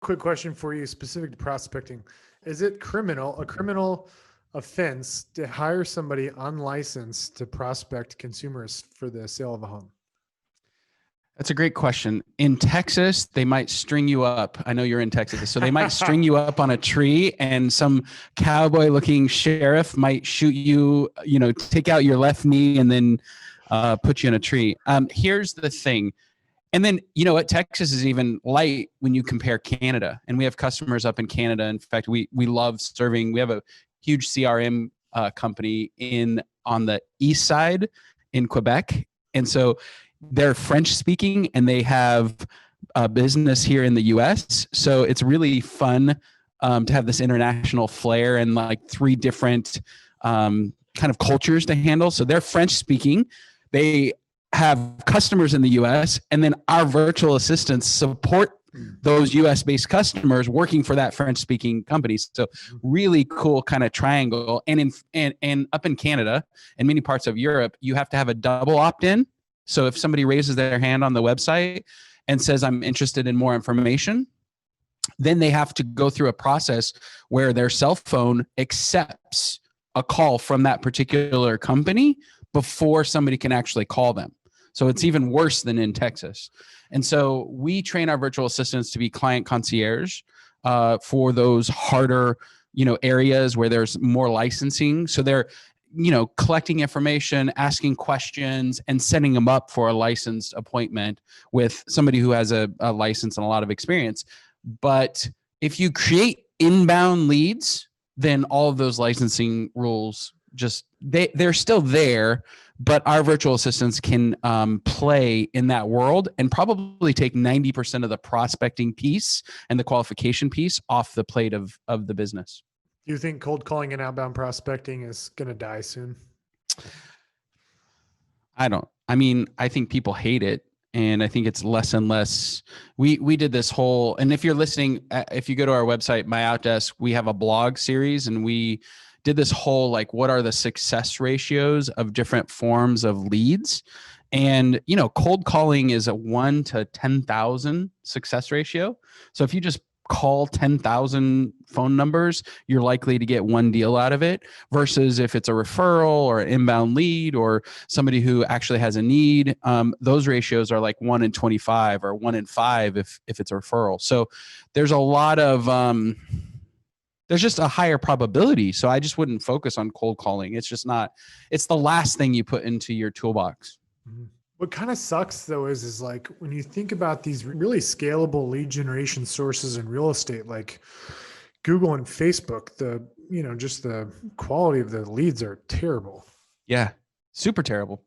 Quick question for you specific to prospecting. Is it a criminal offense to hire somebody unlicensed to prospect consumers for the sale of a home? That's a great question. In Texas, they might string you up. I know you're in Texas. So they might string you up on a tree and some cowboy looking sheriff might shoot you, take out your left knee and then put you in a tree. Here's the thing. And then, you know what? Texas is even light when you compare Canada. And we have customers up in Canada. In fact, we love serving. We have a huge CRM company on the east side in Quebec. And so they're French speaking and they have a business here in the US. So it's really fun to have this international flair and like 3 different kind of cultures to handle. So they're French speaking. They have customers in the US, and then our virtual assistants support those US based customers working for that French speaking company. So really cool kind of triangle. And up in Canada and many parts of Europe, you have to have a double opt-in. So if somebody raises their hand on the website and says, I'm interested in more information, then they have to go through a process where their cell phone accepts a call from that particular company before somebody can actually call them. So it's even worse than in Texas. And so we train our virtual assistants to be client concierge for those harder, areas where there's more licensing. So they're, collecting information, asking questions, and setting them up for a licensed appointment with somebody who has a license and a lot of experience. But if you create inbound leads, then all of those licensing rules they're still there, but our virtual assistants can play in that world and probably take 90% of the prospecting piece and the qualification piece off the plate of the business. Do you think cold calling and outbound prospecting is going to die soon? I think people hate it. And I think it's less and less. We did this whole, and if you're listening, if you go to our website, MyOutDesk, we have a blog series and we did this whole, like, what are the success ratios of different forms of leads? And, cold calling is a 1 to 10,000 success ratio. So if you just call 10,000 phone numbers, you're likely to get 1 deal out of it, versus if it's a referral or an inbound lead or somebody who actually has a need, those ratios are like 1 in 25 or 1 in 5 if it's a referral. So there's a lot of, there's just a higher probability. So I just wouldn't focus on cold calling. It's just not, it's the last thing you put into your toolbox. Mm-hmm. What kind of sucks though is like when you think about these really scalable lead generation sources in real estate, like Google and Facebook, just the quality of the leads are terrible. Yeah, super terrible.